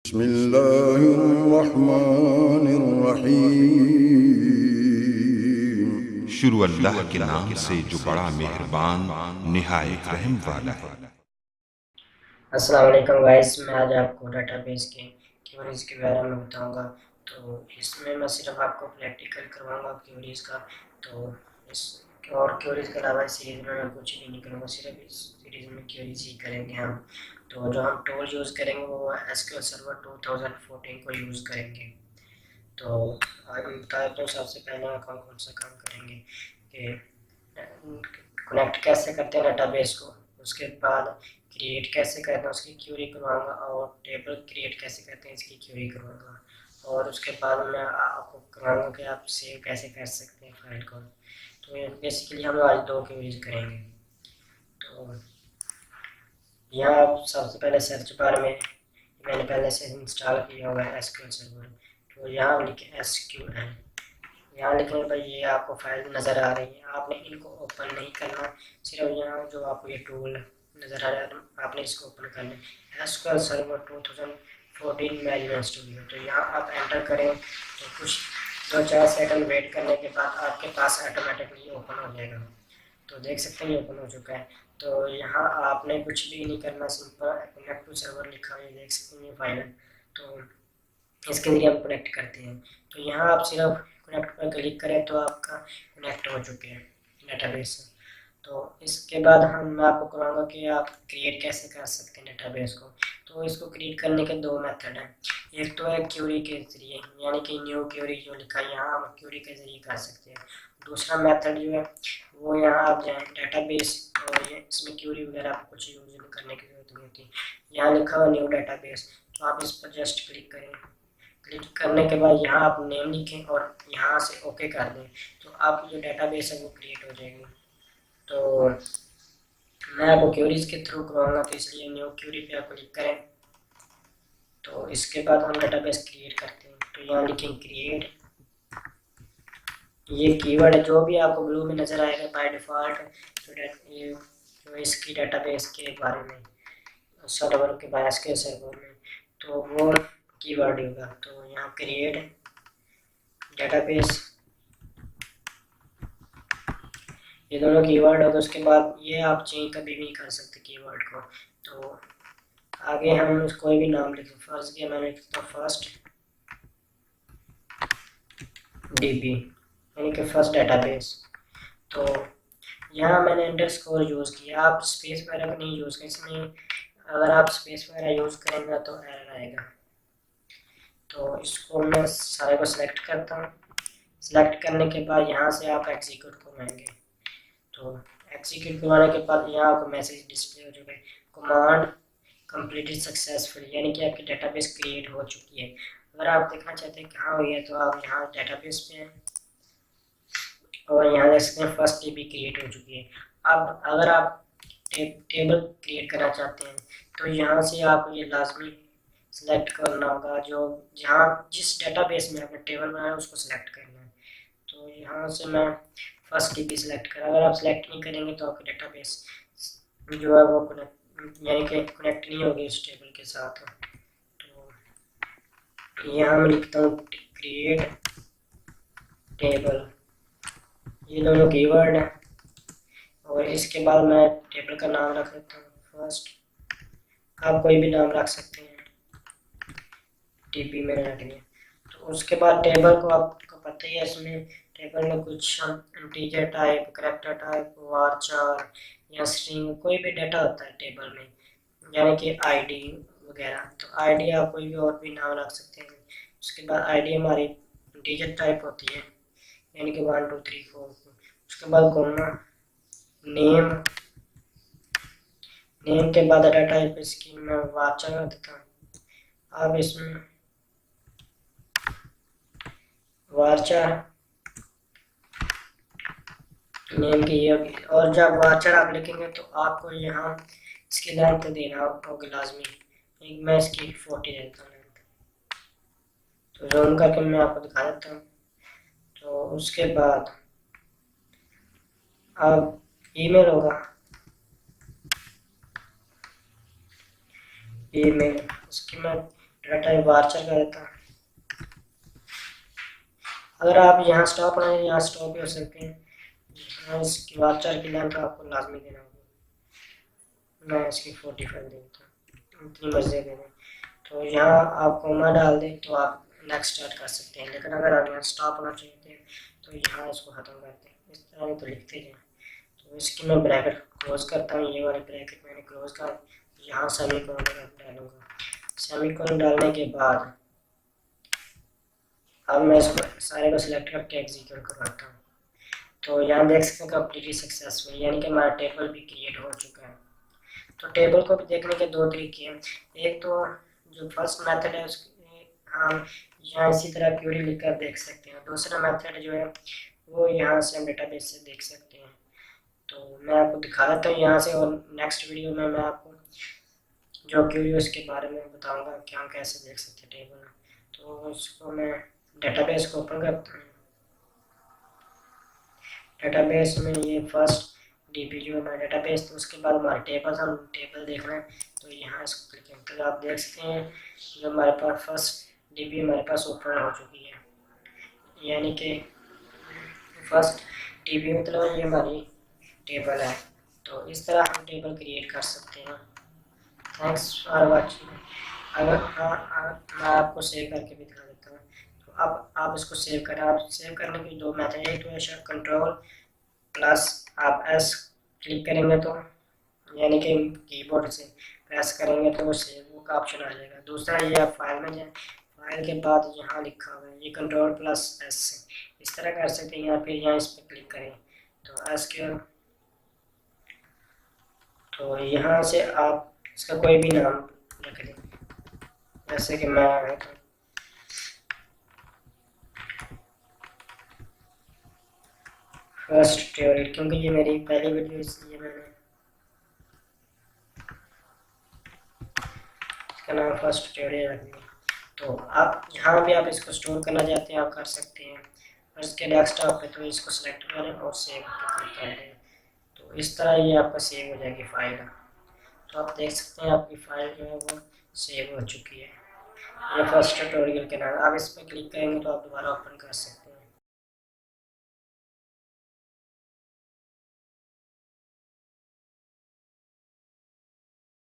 बिस्मिल्लाहिर्रहमानिर्रहीम। शुरू अल्लाह के नाम से जो बड़ा मेहरबान निहायत रहम वाला है। अस्सलाम वालेकुम गाइस, मैं आज आपको डेटाबेस के क्वेरीज के बारे में बताऊंगा। तो इसमें मैं सिर्फ आपको प्रैक्टिकल करवाऊंगा क्वेरीज का। तो इस और क्वेरीज के अलावा इस सीरीज में मैं कुछ भी नहीं करूँगा, सिर्फ इस सीरीज में क्वेरीज ही करेंगे हम। तो जो हम टूल यूज़ करेंगे वो एसक्यूएल सर्वर 2014 को यूज़ करेंगे। तो आज मैं बताता हूँ सबसे पहले कौन कौन सा काम करेंगे कि कनेक्ट कैसे करते हैं डेटाबेस को, उसके बाद क्रिएट कैसे करते हैं उसकी क्यूरी करवाऊंगा, और टेबल क्रिएट कैसे करते हैं इसकी क्यूरी करवाऊंगा, और उसके बाद मैं आपको करवाऊंगा कि आप सेव कैसे कर सकते हैं फाइल को। तो बेसिकली हम आज दो क्यूरीज करेंगे। तो यहाँ आप सबसे पहले सर्च बार में मैंने पहले से इंस्टॉल किया हुआ है एसक्यूएल सर्वर। तो यहाँ लिखे एसक्यूएल, यहाँ लिखने पर ये आपको फाइल नज़र आ रही है। आपने इनको ओपन नहीं करना, सिर्फ यहाँ जो आपको ये टूल नज़र आ रहा है आपने इसको ओपन करना है। SQL server 2014 manual studio. तो यहाँ आप एंटर करें तो कुछ 2-4 सेकंड वेट करने के बाद आपके पास ऑटोमेटिकली ओपन हो जाएगा। तो देख सकते हैं ये ओपन हो चुका है। तो यहाँ आपने कुछ भी नहीं करना, सिंपल कनेक्ट टू सर्वर लिखा है, देख सकते हैं ये फाइल है। तो इसके जरिए हम कनेक्ट करते हैं। तो यहाँ आप सिर्फ कनेक्ट पर क्लिक करें तो आपका कनेक्ट हो चुके हैं डेटाबेस से। तो इसके बाद मैं आपको कराऊंगा कि आप क्रिएट कैसे कर सकते हैं डेटाबेस को। तो इसको क्रिएट करने के दो मेथड हैं। एक तो है क्यूरी के जरिए, यानी कि न्यू क्यूरी जो लिखा है यहाँ हम क्यूरी के जरिए कर सकते हैं। दूसरा मेथड जो है वो यहाँ आप जाएँ डेटाबेस, और ये इसमें क्यूरी वगैरह आपको कुछ यूज करने की जरूरत नहीं होती। यहाँ लिखा हुआ न्यू डेटाबेस, तो आप इस पर जस्ट क्लिक करें। क्लिक करने के बाद यहाँ आप नेम लिखें और यहाँ से ओके कर दें, तो आप जो डेटाबेस है वो क्रिएट हो जाएगी। तो मैं आपको क्यूरीज के थ्रू करवाऊंगा, तो इसलिए न्यू क्यूरी पे आप क्लिक करें। तो इसके बाद हम डेटाबेस क्रिएट करते हैं। तो यहाँ लिखें क्रिएट, ये कीवर्ड है जो भी आपको ब्लू में नज़र आएगा बाय डिफ़ॉल्ट। तो ये जो इसकी डेटाबेस के बारे में सर्वर के बायस के सर्वर में, तो वो कीवर्ड होगा। तो यहाँ क्रिएट डेटाबेस, ये दोनों कीवर्ड होगा। उसके बाद ये आप चेंज कभी भी कर सकते कीवर्ड को। तो आगे हम कोई भी नाम लिखें, फर्स्ट के मैंने लिखता हूँ फर्स्ट डीबी, यानी कि फर्स्ट डेटाबेस। तो यहाँ मैंने अंडरस्कोर यूज़ किया, आप स्पेस वगैरह नहीं यूज़ करें इसमें। अगर आप स्पेस वगैरह यूज़ करेंगे तो एरर आएगा। तो इसको मैं सारे को सिलेक्ट करता हूँ। सिलेक्ट करने के बाद यहाँ से आप एग्जीक्यूट करवाएंगे। तो एग्जीक्यूट करवाने के बाद यहाँ आपको मैसेज डिस्प्ले हो चुका है, कमांड कंप्लीटेड सक्सेसफुल, यानी कि आपकी डेटाबेस क्रिएट हो चुकी है। अगर आप देखना चाहते हैं कहाँ हुई है तो आप यहाँ डेटाबेस पे हैं और यहाँ देख सकते हैं फर्स्ट टीबी क्रिएट हो चुकी है। अब अगर आप टेबल क्रिएट करना चाहते हैं तो यहाँ से आपको ये लाजमी सेलेक्ट करना होगा, जो जहाँ जिस डेटाबेस में आपने टेबल बनाया उसको सिलेक्ट करना है। तो यहाँ से मैं फर्स्ट टीबी सिलेक्ट करा। अगर आप सिलेक्ट नहीं करेंगे तो आपकी डेटाबेस जो है वो कनेक्ट, यानी कि कनेक्ट नहीं होगी उस टेबल के साथ। तो यहाँ मैं लिखता हूँ क्रिएट टेबल, ये दोनों कीवर्ड है। और इसके बाद मैं टेबल का नाम रख देता हूँ फर्स्ट, आप कोई भी नाम रख सकते हैं, टीपी मैंने रख लिया। तो उसके बाद टेबल को आपको पता ही है, इसमें टेबल में कुछ इंटीजर टाइप, करैक्टर टाइप, वारचार या स्ट्रिंग, कोई भी डाटा होता है टेबल में, यानी कि आईडी वगैरह। तो आईडी आप कोई भी और भी नाम रख सकते हैं। उसके बाद आईडी हमारी इंटीजर टाइप होती है, यानी कि 1 2 3 4। उसके बाद कॉमा, नेम, नेम के बाद डाटा टाइप इसकी मैं वारचार कर देता हूँ। अब इसमें वारचार नेम की ये होगी। और जब वारचार आप लिखेंगे तो आपको यहाँ इसकी लेंथ देना होगी लाजमी। मैं इसकी 40 देता हूँ लेंथ। तो जूम करके मैं आपको दिखा देता हूँ। तो उसके बाद अब ईमेल होगा, ईमेल उसकी मैं डेटा टाइप वार्चर का देता हूँ। अगर आप यहाँ स्टॉप होना है यहाँ स्टॉप भी हो सकते हैं। इसकी वार्चर की लेंथ आपको लाजमी देना होगा। मैं इसकी 45 देता हूँ, इतनी मर्जी दे दें। तो यहाँ आप कोमा डाल दें तो आप नेक्स्ट स्टार्ट कर सकते हैं। लेकिन अगर आप यहाँ स्टॉप होना चाहते हैं तो यहाँ इसको ख़त्म कर दें। इस तरह नहीं तो लिखते जाएँ। तो इसकी मैं ब्रैकेट क्लोज करता हूँ। ये वाले ब्रैकेट मैंने क्लोज कर, यहाँ सेमीकोलन डालूंगा। सेमीकोलन डालने के बाद अब मैं इसको सारे को सिलेक्ट करके एग्जीक्यूट करवाता हूँ। तो यहाँ देख सकते हैं कम्प्लीटली सक्सेसफुल, यानी कि हमारा टेबल भी क्रिएट हो चुका है। तो टेबल को भी देखने के दो तरीके हैं। एक तो जो फर्स्ट मेथड है उसके हम यहाँ इसी तरह क्यूरी लिखकर देख सकते हैं। दूसरा मेथड जो है वो यहाँ से हम डेटाबेस से देख सकते हैं। तो मैं आपको दिखा देता हूँ यहाँ से, और नेक्स्ट वीडियो में मैं आपको जो क्यूरी उसके बारे में बताऊँगा कि हम कैसे देख सकते हैं टेबल। तो उसको मैं डेटाबेस को ओपन करता हूँ। डेटाबेस में ये फर्स्ट डीबी जो हमारा डेटाबेस, तो उसके बाद हमारे टेबल, हम टेबल देख रहे हैं तो यहाँ इसको क्लिक करें तो आप देख सकते हैं जो हमारे पास फर्स्ट डीबी हमारे पास ओपन हो चुकी है। यानी कि फर्स्ट डीबी मतलब ये हमारी टेबल है। तो इस तरह हम टेबल क्रिएट कर सकते हैं। Thanks for watching. अगर मैं आपको सेव करके भी दिखा देता हूँ। तो अब आप इसको सेव करें। आप सेव करने की दो मेथड है। एक तो है कंट्रोल प्लस आप एस क्लिक करेंगे तो यानी कि कीबोर्ड से प्रेस करेंगे तो वो सेव का ऑप्शन आ जाएगा। दूसरा ये आप फाइल में जाए, फाइल के बाद यहाँ लिखा हुआ है ये कंट्रोल प्लस एस से इस तरह कर सकते हैं, या फिर यहाँ इस पर क्लिक करें तो एस के, तो यहाँ से आप इसका कोई भी नाम रख दें, जैसे कि मैं फर्स्ट ट्यूटोरियल, क्योंकि ये मेरी पहली वीडियो इसलिए मैंने इसका नाम फर्स्ट ट्यूटोरियल रख दिया। तो आप यहाँ भी आप इसको स्टोर करना चाहते हैं आप कर सकते हैं, और इसके डेस्कटॉप पे तो इसको सेलेक्ट करें और सेव पे क्लिक कर दें। तो इस तरह ये आपका सेव हो जाएगी फाइल। तो आप देख सकते हैं आपकी फाइल जो है वो सेव हो चुकी है। ये फर्स्ट ट्यूटोरियल के नाम, आप इस पर क्लिक करेंगे तो आप दोबारा ओपन कर सकते हैं।